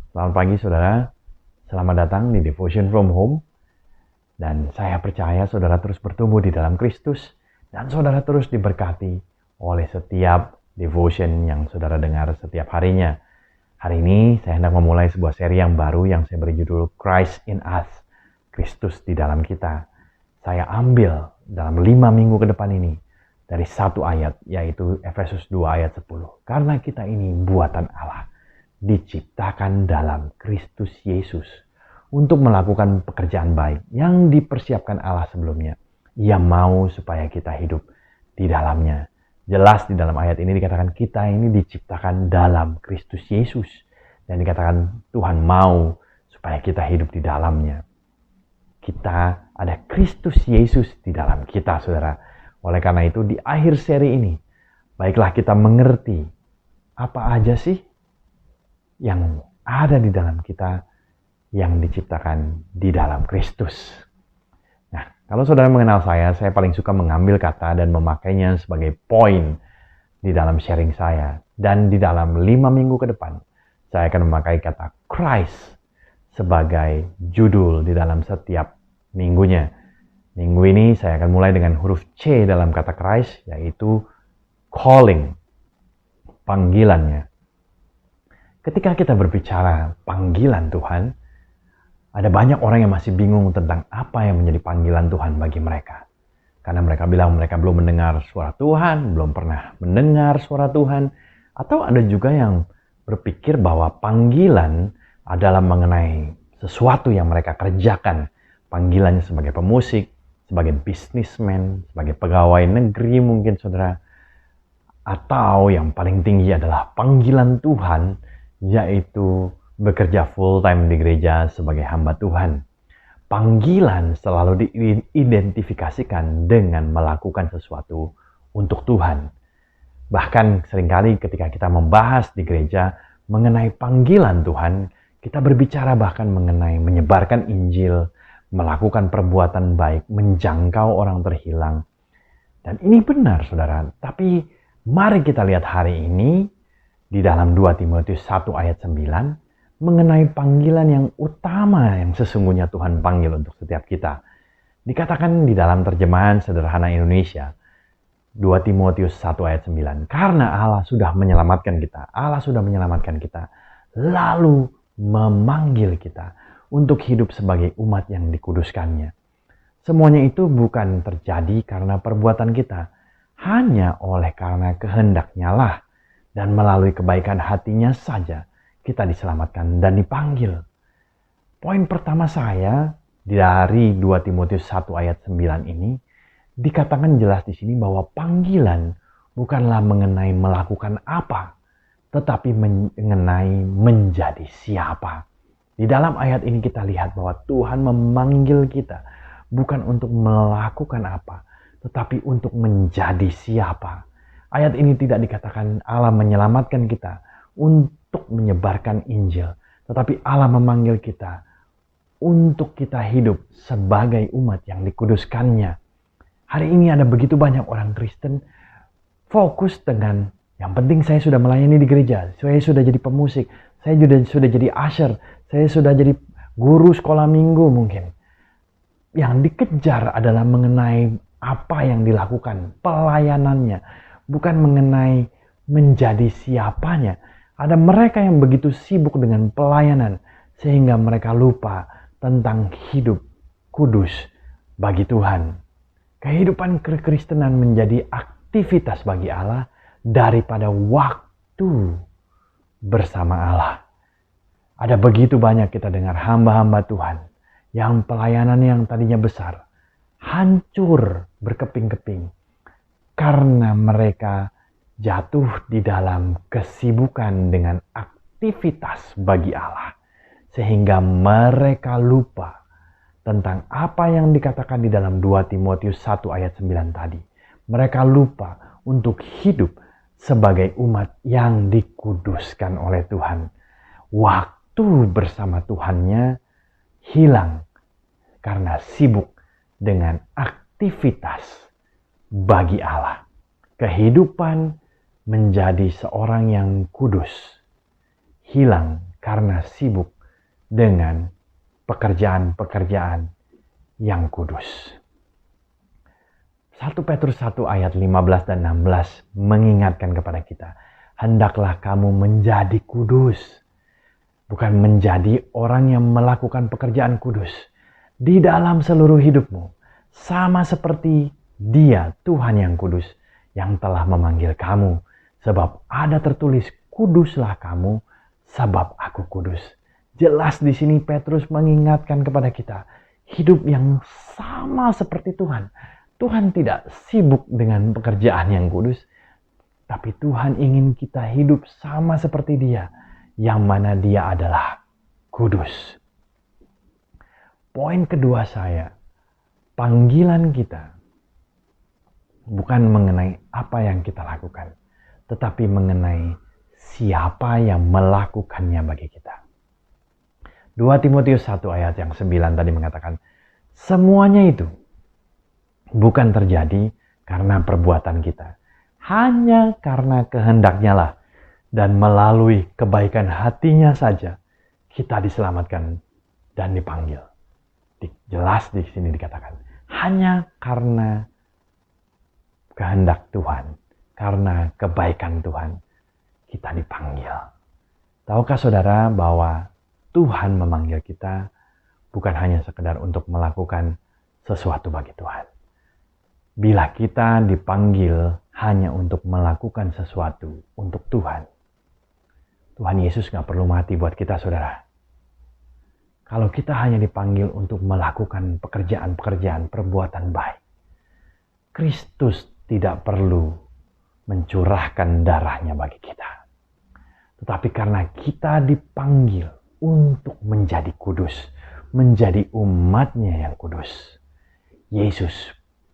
Selamat pagi saudara, selamat datang di Devotion from Home. Dan saya percaya saudara terus bertumbuh di dalam Kristus dan saudara terus diberkati oleh setiap devotion yang saudara dengar setiap harinya. Hari ini saya hendak memulai sebuah seri yang baru yang saya beri judul Christ in Us, Kristus di dalam kita. Saya ambil dalam 5 minggu ke depan ini dari satu ayat, yaitu Efesus 2 ayat 10. Karena kita ini buatan Allah, diciptakan dalam Kristus Yesus untuk melakukan pekerjaan baik yang dipersiapkan Allah sebelumnya. Ia mau supaya kita hidup di dalamnya. Jelas di dalam ayat ini dikatakan kita ini diciptakan dalam Kristus Yesus. Dan dikatakan Tuhan mau supaya kita hidup di dalamnya. Kita ada Kristus Yesus di dalam kita, saudara. Oleh karena itu di akhir seri ini, baiklah kita mengerti apa aja sih yang ada di dalam kita yang diciptakan di dalam Kristus. Nah, kalau saudara mengenal saya paling suka mengambil kata dan memakainya sebagai poin di dalam sharing saya. Dan di dalam 5 minggu ke depan, saya akan memakai kata Christ sebagai judul di dalam setiap minggunya. Minggu ini saya akan mulai dengan huruf C dalam kata Christ, yaitu calling, panggilannya. Ketika kita berbicara panggilan Tuhan, ada banyak orang yang masih bingung tentang apa yang menjadi panggilan Tuhan bagi mereka. Karena mereka bilang mereka belum mendengar suara Tuhan, belum pernah mendengar suara Tuhan. Atau ada juga yang berpikir bahwa panggilan adalah mengenai sesuatu yang mereka kerjakan. Panggilannya sebagai pemusik, sebagai bisnismen, sebagai pegawai negeri mungkin saudara. Atau yang paling tinggi adalah panggilan Tuhan, yaitu bekerja full time di gereja sebagai hamba Tuhan. Panggilan selalu diidentifikasikan dengan melakukan sesuatu untuk Tuhan. Bahkan seringkali ketika kita membahas di gereja mengenai panggilan Tuhan, kita berbicara bahkan mengenai menyebarkan Injil, melakukan perbuatan baik, menjangkau orang terhilang. Dan ini benar saudara, tapi mari kita lihat hari ini di dalam 2 Timotius 1 ayat 9 mengenai panggilan yang utama yang sesungguhnya Tuhan panggil untuk setiap kita. Dikatakan di dalam terjemahan sederhana Indonesia, 2 Timotius 1 ayat 9, karena Allah sudah menyelamatkan kita, lalu memanggil kita untuk hidup sebagai umat yang dikuduskannya. Semuanya itu bukan terjadi karena perbuatan kita, hanya oleh karena kehendaknya lah, dan melalui kebaikan hatinya saja kita diselamatkan dan dipanggil. Poin pertama saya dari 2 Timotius 1 ayat 9 ini, dikatakan jelas di sini bahwa panggilan bukanlah mengenai melakukan apa, tetapi mengenai menjadi siapa. Di dalam ayat ini kita lihat bahwa Tuhan memanggil kita bukan untuk melakukan apa, tetapi untuk menjadi siapa. Ayat ini tidak dikatakan Allah menyelamatkan kita untuk menyebarkan Injil, tetapi Allah memanggil kita untuk kita hidup sebagai umat yang dikuduskannya. Hari ini ada begitu banyak orang Kristen fokus dengan yang penting saya sudah melayani di gereja, saya sudah jadi pemusik, saya sudah jadi usher, saya sudah jadi guru sekolah minggu mungkin. Yang dikejar adalah mengenai apa yang dilakukan, pelayanannya, bukan mengenai menjadi siapanya. Ada mereka yang begitu sibuk dengan pelayanan sehingga mereka lupa tentang hidup kudus bagi Tuhan. Kehidupan kekristenan menjadi aktivitas bagi Allah daripada waktu bersama Allah. Ada begitu banyak kita dengar hamba-hamba Tuhan yang pelayanan yang tadinya besar hancur berkeping-keping karena mereka jatuh di dalam kesibukan dengan aktivitas bagi Allah, sehingga mereka lupa tentang apa yang dikatakan di dalam 2 Timotius 1 ayat 9 tadi. Mereka lupa untuk hidup sebagai umat yang dikuduskan oleh Tuhan. Waktu bersama Tuhannya hilang karena sibuk dengan aktivitas bagi Allah. Kehidupan menjadi seorang yang kudus hilang karena sibuk dengan pekerjaan-pekerjaan yang kudus. 1 Petrus 1 ayat 15 dan 16 mengingatkan kepada kita, hendaklah kamu menjadi kudus. Bukan menjadi orang yang melakukan pekerjaan kudus di dalam seluruh hidupmu. Sama seperti Dia, Tuhan yang kudus, yang telah memanggil kamu. Sebab ada tertulis, kuduslah kamu, sebab aku kudus. Jelas di sini Petrus mengingatkan kepada kita, hidup yang sama seperti Tuhan. Tuhan tidak sibuk dengan pekerjaan yang kudus, tapi Tuhan ingin kita hidup sama seperti Dia, yang mana Dia adalah kudus. Poin kedua saya, panggilan kita bukan mengenai apa yang kita lakukan, tetapi mengenai siapa yang melakukannya bagi kita. 2 Timotius 1 ayat yang 9 tadi mengatakan, semuanya itu bukan terjadi karena perbuatan kita, hanya karena kehendaknya lah, dan melalui kebaikan hatinya saja kita diselamatkan dan dipanggil. Jelas di sini dikatakan, hanya karena kehendak Tuhan, karena kebaikan Tuhan kita dipanggil. Tahukah saudara bahwa Tuhan memanggil kita bukan hanya sekedar untuk melakukan sesuatu bagi Tuhan. Bila kita dipanggil hanya untuk melakukan sesuatu untuk Tuhan, Tuhan Yesus gak perlu mati buat kita, saudara. Kalau kita hanya dipanggil untuk melakukan pekerjaan-pekerjaan perbuatan baik, Kristus tidak perlu mencurahkan darahnya bagi kita. Tetapi karena kita dipanggil untuk menjadi kudus, menjadi umatnya yang kudus, Yesus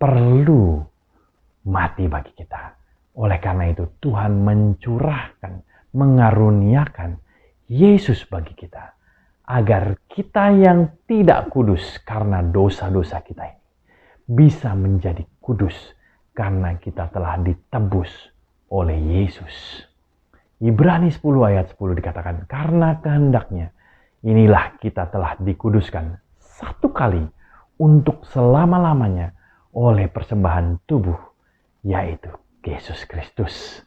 perlu mati bagi kita. Oleh karena itu Tuhan mencurahkan, mengaruniakan Yesus bagi kita, agar kita yang tidak kudus karena dosa-dosa kita ini bisa menjadi kudus karena kita telah ditebus oleh Yesus. Ibrani 10 ayat 10 dikatakan, karena kehendaknya inilah kita telah dikuduskan satu kali untuk selama-lamanya oleh persembahan tubuh, yaitu Yesus Kristus.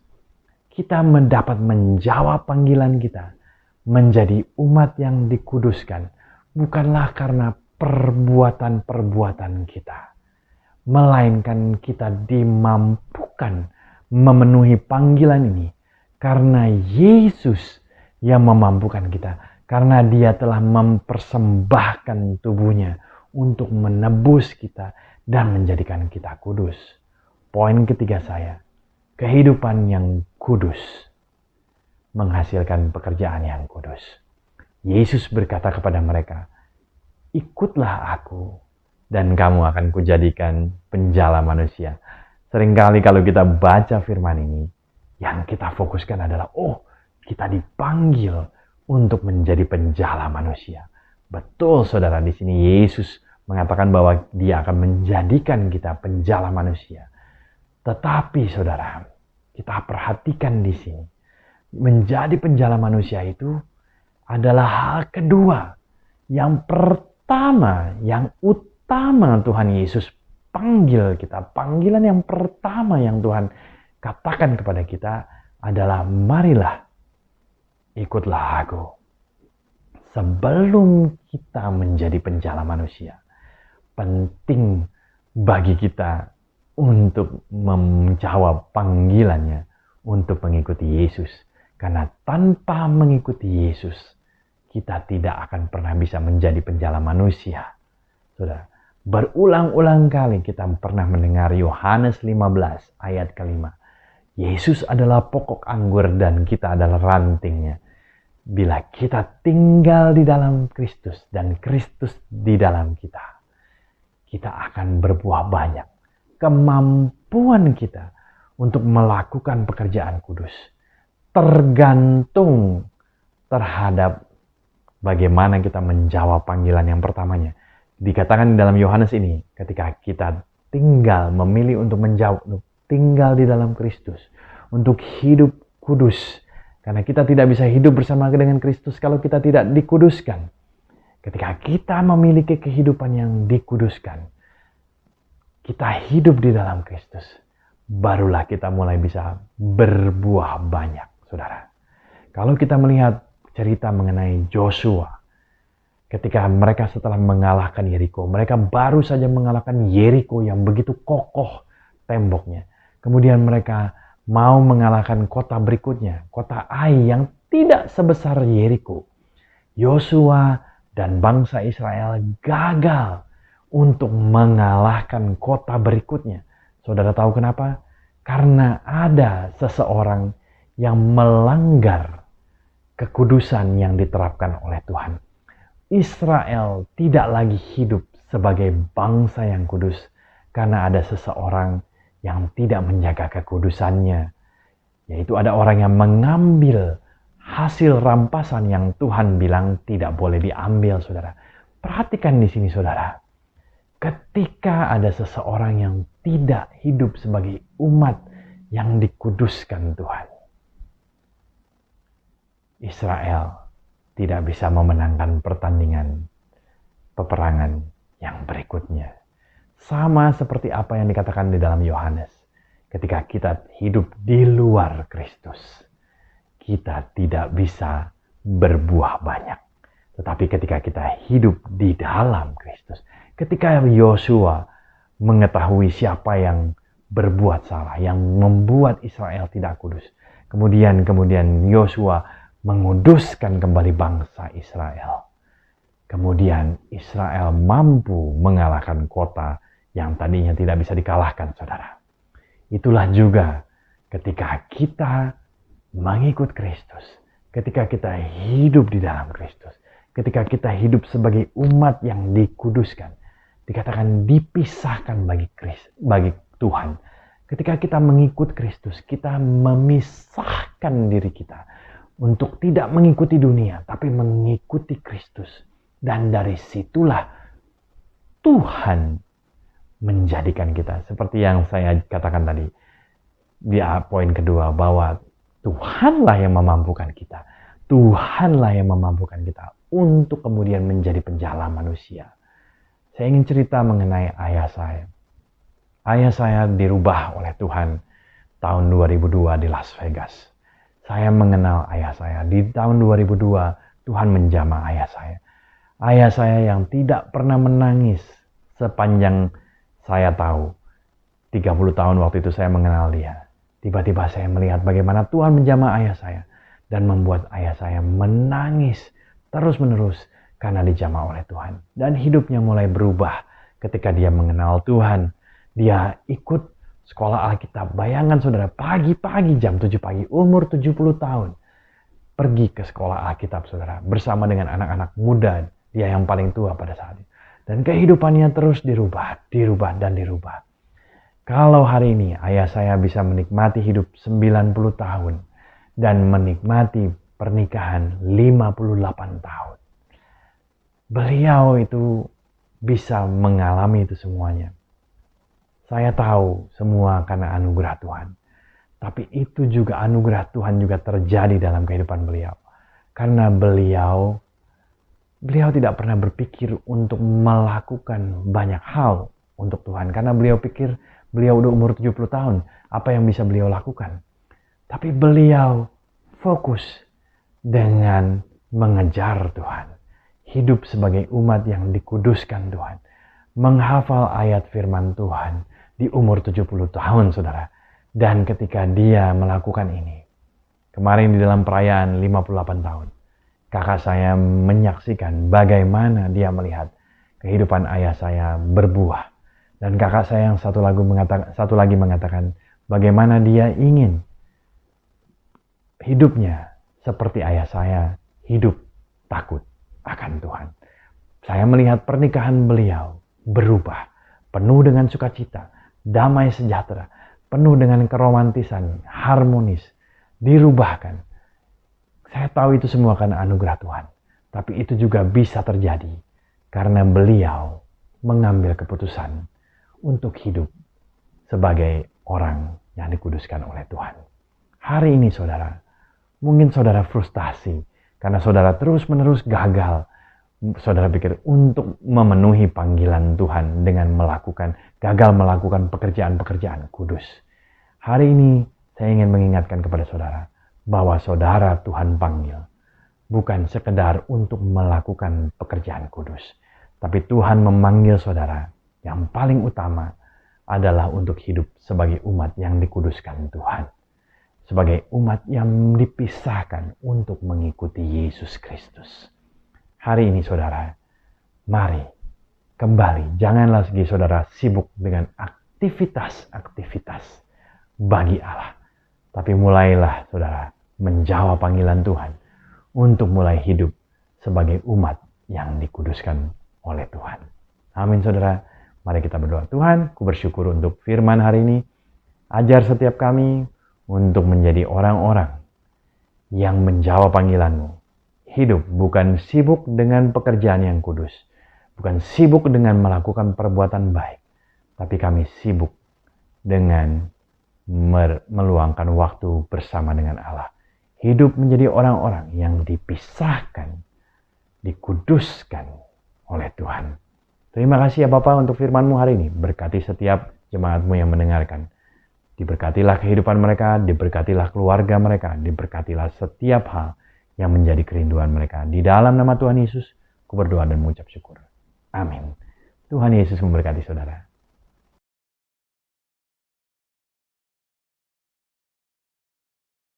Kita mendapat menjawab panggilan kita menjadi umat yang dikuduskan, bukanlah karena perbuatan-perbuatan kita, melainkan kita dimampukan memenuhi panggilan ini karena Yesus yang memampukan kita, karena Dia telah mempersembahkan tubuhnya untuk menebus kita dan menjadikan kita kudus. Poin ketiga saya, kehidupan yang kudus menghasilkan pekerjaan yang kudus. Yesus berkata kepada mereka, ikutlah aku dan kamu akan kujadikan penjala manusia. Seringkali kalau kita baca firman ini, yang kita fokuskan adalah, kita dipanggil untuk menjadi penjala manusia. Betul saudara, di sini Yesus mengatakan bahwa Dia akan menjadikan kita penjala manusia. Tetapi saudara, kita perhatikan di sini, menjadi penjala manusia itu adalah hal kedua. Yang pertama, yang utama Tuhan Yesus panggil kita. Panggilan yang pertama yang Tuhan katakan kepada kita adalah, marilah, ikutlah aku. Sebelum kita menjadi penjala manusia, penting bagi kita untuk menjawab panggilannya untuk mengikuti Yesus. Karena tanpa mengikuti Yesus, kita tidak akan pernah bisa menjadi penjala manusia. Saudara, berulang-ulang kali kita pernah mendengar Yohanes 15 ayat kelima. Yesus adalah pokok anggur dan kita adalah rantingnya. Bila kita tinggal di dalam Kristus dan Kristus di dalam kita, kita akan berbuah banyak. Kemampuan kita untuk melakukan pekerjaan kudus tergantung terhadap bagaimana kita menjawab panggilan yang pertamanya. Dikatakan di dalam Yohanes ini, ketika kita tinggal memilih untuk menjawab, untuk tinggal di dalam Kristus, untuk hidup kudus, Karena kita tidak bisa hidup bersama dengan Kristus kalau kita tidak dikuduskan. Ketika kita memiliki kehidupan yang dikuduskan, kita hidup di dalam Kristus, barulah kita mulai bisa berbuah banyak, saudara. Kalau kita melihat cerita mengenai Joshua, ketika mereka setelah mengalahkan Yeriko, mereka baru saja mengalahkan Yeriko yang begitu kokoh temboknya. Kemudian mereka mau mengalahkan kota berikutnya, kota Ai yang tidak sebesar Yeriko. Yosua dan bangsa Israel gagal untuk mengalahkan kota berikutnya. Saudara tahu kenapa? Karena ada seseorang yang melanggar kekudusan yang diterapkan oleh Tuhan. Israel tidak lagi hidup sebagai bangsa yang kudus karena ada seseorang yang tidak menjaga kekudusannya. Yaitu ada orang yang mengambil hasil rampasan yang Tuhan bilang tidak boleh diambil, saudara. Perhatikan di sini, saudara. Ketika ada seseorang yang tidak hidup sebagai umat yang dikuduskan Tuhan, Israel tidak bisa memenangkan pertandingan peperangan yang berikutnya. Sama seperti apa yang dikatakan di dalam Yohanes. Ketika kita hidup di luar Kristus, kita tidak bisa berbuah banyak. Tetapi ketika kita hidup di dalam Kristus, ketika Yosua mengetahui siapa yang berbuat salah, yang membuat Israel tidak kudus, kemudian Yosua menguduskan kembali bangsa Israel. Kemudian Israel mampu mengalahkan kota yang tadinya tidak bisa dikalahkan, saudara. Itulah juga ketika kita mengikut Kristus, ketika kita hidup di dalam Kristus, ketika kita hidup sebagai umat yang dikuduskan, dikatakan dipisahkan bagi Tuhan. Ketika kita mengikut Kristus, kita memisahkan diri kita untuk tidak mengikuti dunia, tapi mengikuti Kristus. Dan dari situlah Tuhan menjadikan kita. Seperti yang saya katakan tadi, di poin kedua, bahwa Tuhanlah yang memampukan kita. Tuhanlah yang memampukan kita untuk kemudian menjadi penjala manusia. Saya ingin cerita mengenai ayah saya. Ayah saya dirubah oleh Tuhan tahun 2002 di Las Vegas. Saya mengenal ayah saya. Di tahun 2002, Tuhan menjamah ayah saya. Ayah saya yang tidak pernah menangis sepanjang saya tahu. 30 tahun waktu itu saya mengenal dia. Tiba-tiba saya melihat bagaimana Tuhan menjamah ayah saya. Dan membuat ayah saya menangis terus-menerus karena dijamah oleh Tuhan. Dan hidupnya mulai berubah ketika dia mengenal Tuhan. Dia ikut sekolah Alkitab. Bayangkan saudara, pagi-pagi jam 7 pagi, umur 70 tahun. Pergi ke sekolah Alkitab saudara, bersama dengan anak-anak muda. Dia yang paling tua pada saat itu. Dan kehidupannya terus dirubah. Kalau hari ini ayah saya bisa menikmati hidup 90 tahun. Dan menikmati pernikahan 58 tahun. Beliau itu bisa mengalami itu semuanya. Saya tahu semua karena anugerah Tuhan. Tapi itu juga anugerah Tuhan juga terjadi dalam kehidupan beliau. Karena beliau tidak pernah berpikir untuk melakukan banyak hal untuk Tuhan. Karena beliau pikir beliau udah umur 70 tahun. Apa yang bisa beliau lakukan? Tapi beliau fokus dengan mengejar Tuhan. Hidup sebagai umat yang dikuduskan Tuhan. Menghafal ayat firman Tuhan di umur 70 tahun, saudara. Dan ketika dia melakukan ini, kemarin di dalam perayaan 58 tahun, kakak saya menyaksikan bagaimana dia melihat kehidupan ayah saya berbuah. Dan kakak saya yang satu lagi mengatakan bagaimana dia ingin hidupnya seperti ayah saya, hidup takut akan Tuhan. Saya melihat pernikahan beliau berubah, penuh dengan sukacita, damai sejahtera, penuh dengan keromantisan, harmonis, dirubahkan. Saya tahu itu semua karena anugerah Tuhan. Tapi itu juga bisa terjadi karena beliau mengambil keputusan untuk hidup sebagai orang yang dikuduskan oleh Tuhan. Hari ini saudara, Mungkin saudara frustasi karena saudara terus-menerus gagal. Saudara pikir untuk memenuhi panggilan Tuhan dengan gagal melakukan pekerjaan-pekerjaan kudus. Hari ini saya ingin mengingatkan kepada saudara bahwa saudara Tuhan panggil bukan sekedar untuk melakukan pekerjaan kudus, tapi Tuhan memanggil saudara yang paling utama adalah untuk hidup sebagai umat yang dikuduskan Tuhan. Sebagai umat yang dipisahkan untuk mengikuti Yesus Kristus. Hari ini saudara, mari kembali. Janganlah lagi saudara sibuk dengan aktivitas-aktivitas bagi Allah. Tapi mulailah saudara menjawab panggilan Tuhan untuk mulai hidup sebagai umat yang dikuduskan oleh Tuhan. Amin saudara. Mari kita berdoa. Tuhan, ku bersyukur untuk firman hari ini. Ajar setiap kami untuk menjadi orang-orang yang menjawab panggilan-Mu. Hidup bukan sibuk dengan pekerjaan yang kudus. Bukan sibuk dengan melakukan perbuatan baik. Tapi kami sibuk dengan meluangkan waktu bersama dengan Allah. Hidup menjadi orang-orang yang dipisahkan, dikuduskan oleh Tuhan. Terima kasih ya Bapa untuk firman-Mu hari ini. Berkati setiap jemaat-Mu yang mendengarkan. Diberkatilah kehidupan mereka, diberkatilah keluarga mereka, diberkatilah setiap hal yang menjadi kerinduan mereka. Di dalam nama Tuhan Yesus, ku berdoa dan mengucap syukur. Amin. Tuhan Yesus memberkati saudara.